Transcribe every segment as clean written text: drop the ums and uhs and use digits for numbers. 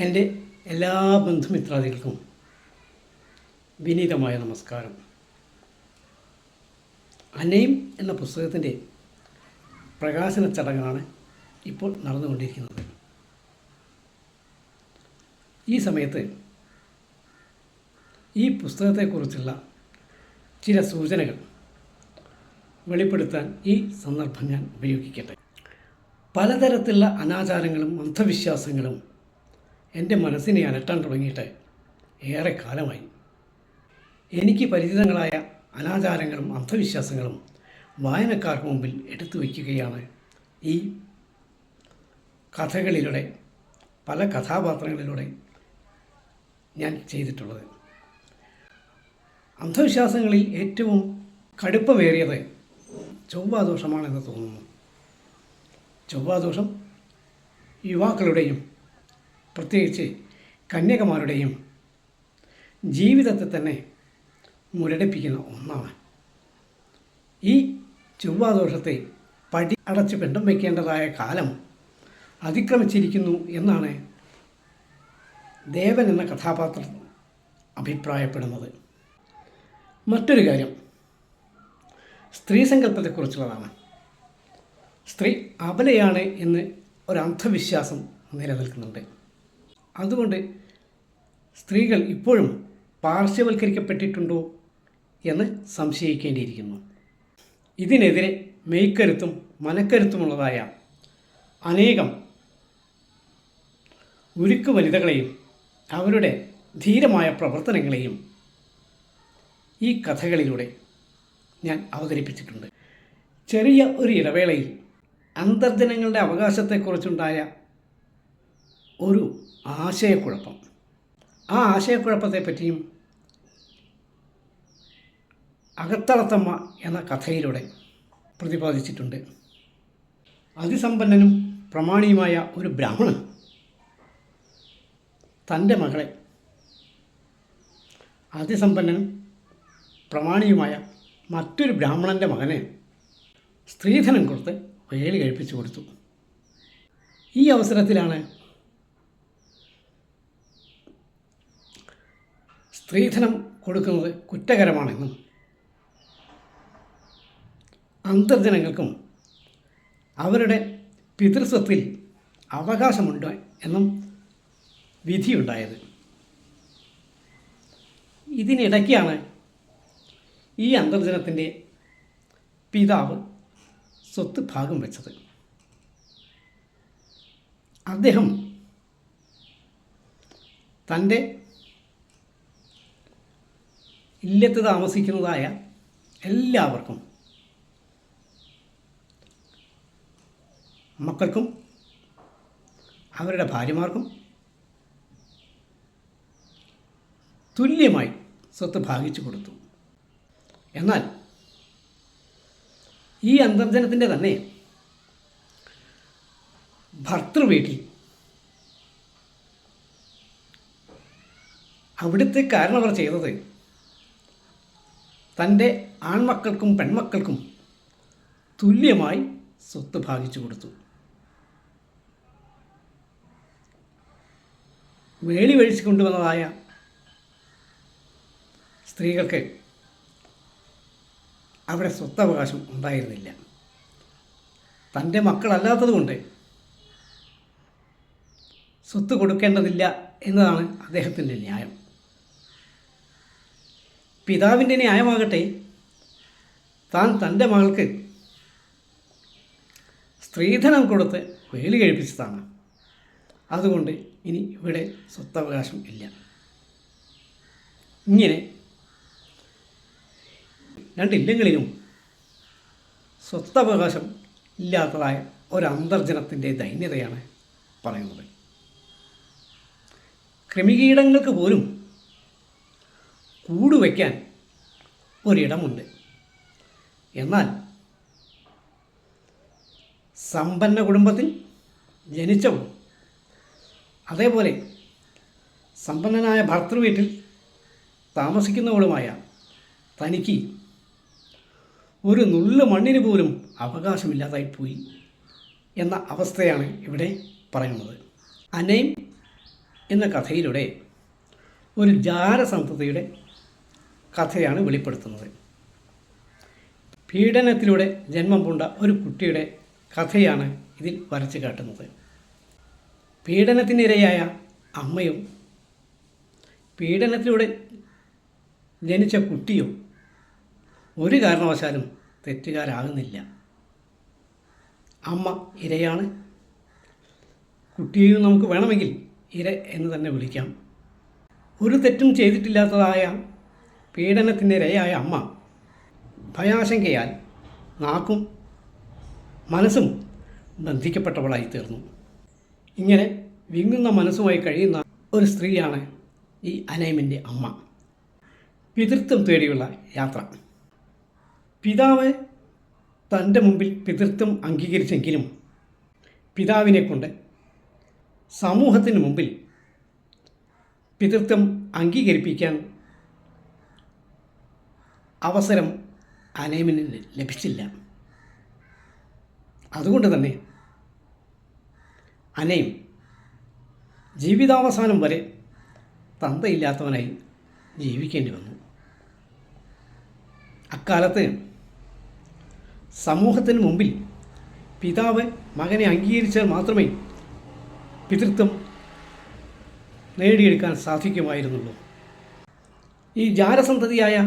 എൻ്റെ എല്ലാ ബന്ധുമിത്രാദികൾക്കും വിനീതമായ നമസ്കാരം. അനൈം എന്ന പുസ്തകത്തിൻ്റെ പ്രകാശന ചടങ്ങാണ് ഇപ്പോൾ നടന്നുകൊണ്ടിരിക്കുന്നത്. ഈ സമയത്ത് ഈ പുസ്തകത്തെക്കുറിച്ചുള്ള ചില സൂചനകൾ വെളിപ്പെടുത്താൻ ഈ സന്ദർഭം ഞാൻ ഉപയോഗിക്കട്ടെ. പലതരത്തിലുള്ള അനാചാരങ്ങളും അന്ധവിശ്വാസങ്ങളും എൻ്റെ മനസ്സിനെ അലട്ടാൻ തുടങ്ങിയിട്ട് ഏറെ കാലമായി. എനിക്ക് പരിചിതങ്ങളായ അനാചാരങ്ങളും അന്ധവിശ്വാസങ്ങളും വായനക്കാർക്ക് മുമ്പിൽ എടുത്തു വയ്ക്കുകയാണ് ഈ കഥകളിലൂടെ, പല കഥാപാത്രങ്ങളിലൂടെ ഞാൻ ചെയ്തിട്ടുള്ളത്. അന്ധവിശ്വാസങ്ങളിൽ ഏറ്റവും കടുപ്പമേറിയത് ചൊവ്വാദോഷമാണെന്ന് തോന്നുന്നു. ചൊവ്വാദോഷം യുവാക്കളുടെയും പ്രത്യേകിച്ച് കന്യകമാരുടെയും ജീവിതത്തെ തന്നെ മുരടിപ്പിക്കുന്ന ഒന്നാണ്. ഈ ചൊവ്വാദോഷത്തെ പടി അടച്ച് പെണ്ടം വയ്ക്കേണ്ടതായ കാലം അതിക്രമിച്ചിരിക്കുന്നു എന്നാണ് ദേവൻ എന്ന കഥാപാത്രം അഭിപ്രായപ്പെടുന്നത്. മറ്റൊരു കാര്യം സ്ത്രീ സങ്കല്പത്തെക്കുറിച്ചുള്ളതാണ്. സ്ത്രീ അബലയാണ് എന്ന് ഒരു അന്ധവിശ്വാസം നിലനിൽക്കുന്നുണ്ട്. അതുകൊണ്ട് സ്ത്രീകൾ ഇപ്പോഴും പാർശ്വവൽക്കരിക്കപ്പെട്ടിട്ടുണ്ടോ എന്ന് സംശയിക്കേണ്ടിയിരിക്കുന്നു. ഇതിനെതിരെ മെയ്ക്കരുത്തും മനക്കരുത്തുമുള്ളതായ അനേകം ഉരുക്ക് വനിതകളെയും അവരുടെ ധീരമായ പ്രവർത്തനങ്ങളെയും ഈ കഥകളിലൂടെ ഞാൻ അവതരിപ്പിച്ചിട്ടുണ്ട്. ചെറിയ ഒരു ഇടവേളയിൽ അന്തർജനങ്ങളുടെ അവകാശത്തെക്കുറിച്ചുണ്ടായ ഒരു ആശയക്കുഴപ്പം, ആ ആശയക്കുഴപ്പത്തെപ്പറ്റിയും അകത്തളത്തമ്മ എന്ന കഥയിലൂടെ പ്രതിപാദിച്ചിട്ടുണ്ട്. അതിസമ്പന്നനും പ്രമാണിയുമായ ഒരു ബ്രാഹ്മണൻ തൻ്റെ മകളെ അതിസമ്പന്നനും പ്രമാണിയുമായ മറ്റൊരു ബ്രാഹ്മണൻ്റെ മകനെ സ്ത്രീധനം കൊടുത്ത് വേലി കഴിപ്പിച്ചു കൊടുത്തു. ഈ അവസരത്തിലാണ് സ്ത്രീധനം കൊടുക്കുന്നത് കുറ്റകരമാണെന്നും അന്തർജനങ്ങൾക്കും അവരുടെ പിതൃസ്വത്തിൽ അവകാശമുണ്ട് എന്നും വിധിയുണ്ടായത്. ഇതിനിടയ്ക്കാണ് ഈ അന്തർജനത്തിൻ്റെ പിതാവ് സ്വത്ത് ഭാഗം വെച്ചത്. അദ്ദേഹം തൻ്റെ ഇല്ലത്ത് താമസിക്കുന്നതായ എല്ലാവർക്കും, മക്കൾക്കും അവരുടെ ഭാര്യമാർക്കും തുല്യമായി സ്വത്ത് ഭാഗിച്ചു കൊടുത്തു. എന്നാൽ ഈ അന്തർജനത്തിൻ്റെ തന്നെ ഭർത്തൃവീട്ടിൽ അവിടുത്തെ കാരണവർ ചെയ്തത് തൻ്റെ ആൺമക്കൾക്കും പെൺമക്കൾക്കും തുല്യമായി സ്വത്ത് ഭാഗിച്ചു കൊടുത്തു. വേലി വഴിച്ചു കൊണ്ടുവന്നതായ സ്ത്രീകൾക്ക് അവിടെ സ്വത്തവകാശം ഉണ്ടായിരുന്നില്ല. തൻ്റെ മക്കളല്ലാത്തതുകൊണ്ട് സ്വത്ത് കൊടുക്കേണ്ടതില്ല എന്നതാണ് അദ്ദേഹത്തിൻ്റെ ന്യായം. പിതാവിൻ്റെ ന്യായമാകട്ടെ താൻ തൻ്റെ മകൾക്ക് സ്ത്രീധനം കൊടുത്ത് വേലി കഴിപ്പിച്ചതാണ്. അതുകൊണ്ട് ഇനി ഇവിടെ സ്വത്തവകാശം ഇല്ല. ഇങ്ങനെ രണ്ടില്ലങ്ങളിലും സ്വത്തവകാശം ഇല്ലാത്തതായ ഒരന്തർജനത്തിൻ്റെ ദൈന്യതയാണ് പറയുന്നത്. കൃമികീടങ്ങൾക്ക് പോലും കൂടുവയ്ക്കാൻ ഒരിടമുണ്ട്. എന്നാൽ സമ്പന്ന കുടുംബത്തിൽ ജനിച്ചവളും അതേപോലെ സമ്പന്നനായ ഭർത്തൃവീട്ടിൽ താമസിക്കുന്നവളുമായ തനിക്ക് ഒരു നുള്ളു മണ്ണിന് പോലും അവകാശമില്ലാതായിപ്പോയി എന്ന അവസ്ഥയാണ് ഇവിടെ പറയുന്നത്. അനൈം എന്ന കഥയിലൂടെ ഒരു ജാരസന്തതിയുടെ കഥയാണ് വെളിപ്പെടുത്തുന്നത്. പീഡനത്തിലൂടെ ജന്മം പൂണ്ട ഒരു കുട്ടിയുടെ കഥയാണ് ഇതിൽ വരച്ചു കാട്ടുന്നത്. പീഡനത്തിനിരയായ അമ്മയും പീഡനത്തിലൂടെ ജനിച്ച കുട്ടിയും ഒരു കാരണവശാലും തെറ്റുകാരാകുന്നില്ല. അമ്മ ഇരയാണ്, കുട്ടിയെയും നമുക്ക് വേണമെങ്കിൽ ഇര എന്ന് തന്നെ വിളിക്കാം. ഒരു തെറ്റും ചെയ്തിട്ടില്ലാത്തതായ പീഡനത്തിനിരയായ അമ്മ ഭയാശങ്കയാൽ നാക്കും മനസ്സും ബന്ധിക്കപ്പെട്ടവളായി തീർന്നു. ഇങ്ങനെ വിങ്ങുന്ന മനസ്സുമായി കഴിയുന്ന ഒരു സ്ത്രീയാണ് ഈ അനൈമിൻ്റെ അമ്മ. പിതൃത്വം തേടിയുള്ള യാത്ര. പിതാവ് തൻ്റെ മുമ്പിൽ പിതൃത്വം അംഗീകരിച്ചെങ്കിലും പിതാവിനെ കൊണ്ട് സമൂഹത്തിന് മുമ്പിൽ പിതൃത്വം അംഗീകരിപ്പിക്കാൻ അവസരം അനൈമിന് ലഭിച്ചില്ല. അതുകൊണ്ട് തന്നെ അനൈം ജീവിതാവസാനം വരെ തന്തയില്ലാത്തവനായി ജീവിക്കേണ്ടി വന്നു. അക്കാലത്ത് സമൂഹത്തിന് മുമ്പിൽ പിതാവ് മകനെ അംഗീകരിച്ചാൽ മാത്രമേ പിതൃത്വം നേടിയെടുക്കാൻ സാധിക്കുമായിരുന്നുള്ളൂ. ഈ ജാരസന്തതിയായ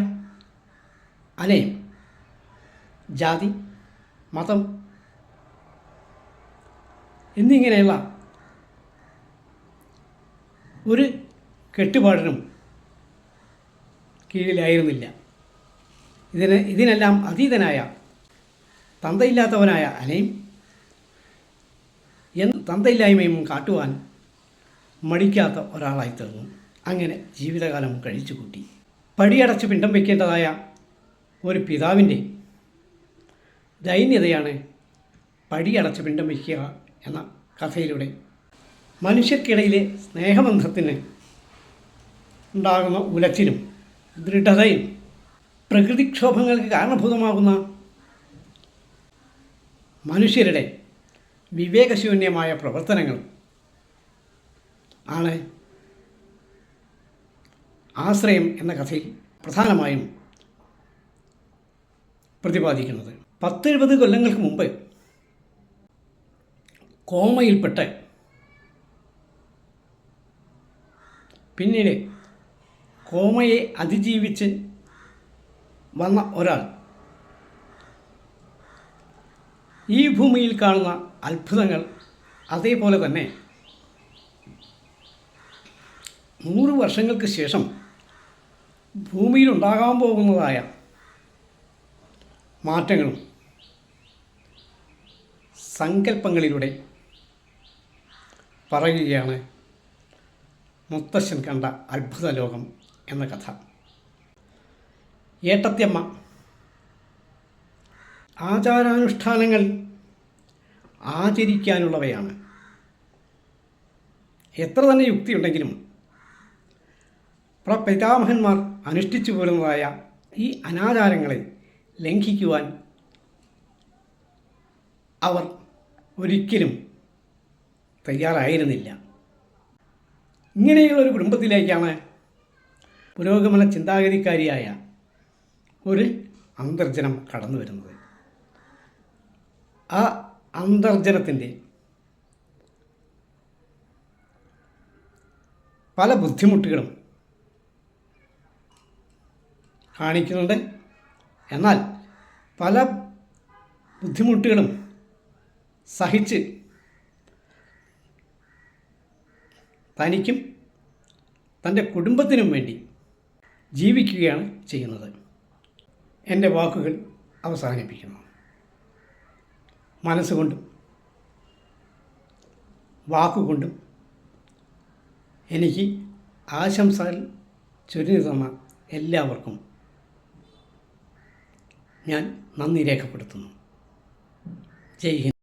അനൈം ജാതി, മതം എന്നിങ്ങനെയുള്ള ഒരു കെട്ടുപാടിനും കീഴിലായിരുന്നില്ല. ഇതിനെല്ലാം അതീതനായ തന്തയില്ലാത്തവനായ അനൈം തന്തയില്ലായ്മയും കാട്ടുവാൻ മടിക്കാത്ത ഒരാളായി തീർന്നു. അങ്ങനെ ജീവിതകാലം കഴിച്ചു കൂട്ടി. പടിയടച്ച് പിണ്ടം വയ്ക്കേണ്ടതായ ഒരു പിതാവിൻ്റെ ദൈന്യതയാണ് പടിയടച്ച് പിണ്ടം വയ്ക്കുക എന്ന കഥയിലൂടെ മനുഷ്യർക്കിടയിലെ സ്നേഹബന്ധത്തിന് ഉണ്ടാകുന്ന ഉലച്ചിലും ദൃഢതയും പ്രകൃതിക്ഷോഭങ്ങൾക്ക് കാരണഭൂതമാകുന്ന മനുഷ്യരുടെ വിവേകശൂന്യമായ പ്രവർത്തനങ്ങൾ ആണ് ആശ്രയം എന്ന കഥയിൽ പ്രധാനമായും പ്രതിപാദിക്കുന്നത്. 10-70 കൊല്ലങ്ങൾക്ക് മുമ്പ് കോമയിൽപ്പെട്ട് പിന്നീട് കോമയെ അതിജീവിച്ച് വന്ന ഒരാൾ ഈ ഭൂമിയിൽ കാണുന്ന അത്ഭുതങ്ങൾ അതേപോലെ തന്നെ 100 വർഷങ്ങൾക്ക് ശേഷം ഭൂമിയിലുണ്ടാകാൻ പോകുന്നതായ മാറ്റങ്ങളും സങ്കല്പങ്ങളിലൂടെ പറയുകയാണ് മുത്തശ്ശൻ കണ്ട അത്ഭുത ലോകം എന്ന കഥ. ഏട്ടത്തിയമ്മ ആചാരാനുഷ്ഠാനങ്ങൾ ആചരിക്കാനുള്ളവയാണ്. എത്ര തന്നെ യുക്തിയുണ്ടെങ്കിലും പ്രപിതാമഹന്മാർ അനുഷ്ഠിച്ചു പോരുന്നതായ ഈ അനാചാരങ്ങളെ ലംഘിക്കുവാൻ അവർ ഒരിക്കലും തയ്യാറായിരുന്നില്ല. ഇങ്ങനെയുള്ളൊരു കുടുംബത്തിലേക്കാണ് പുരോഗമന ചിന്താഗതിക്കാരിയായ ഒരു അന്തർജനം കടന്നു വരുന്നത്. ആ അന്തർജനത്തിൻ്റെ പല ബുദ്ധിമുട്ടുകളും കാണിക്കുന്നുണ്ട്. എന്നാൽ പല ബുദ്ധിമുട്ടുകളും സഹിച്ച് തനിക്കും തൻ്റെ കുടുംബത്തിനും വേണ്ടി ജീവിക്കുകയാണ് ചെയ്യുന്നത്. എൻ്റെ വാക്കുകൾ അവസാനിപ്പിക്കുന്നു. മനസ്സുകൊണ്ടും വാക്കുകൊണ്ടും എനിക്ക് ആശംസകൾ ചൊരിഞ്ഞു തന്ന എല്ലാവർക്കും ഞാൻ നന്ദി രേഖപ്പെടുത്തുന്നു. ജയ് ഹിന്ദ്.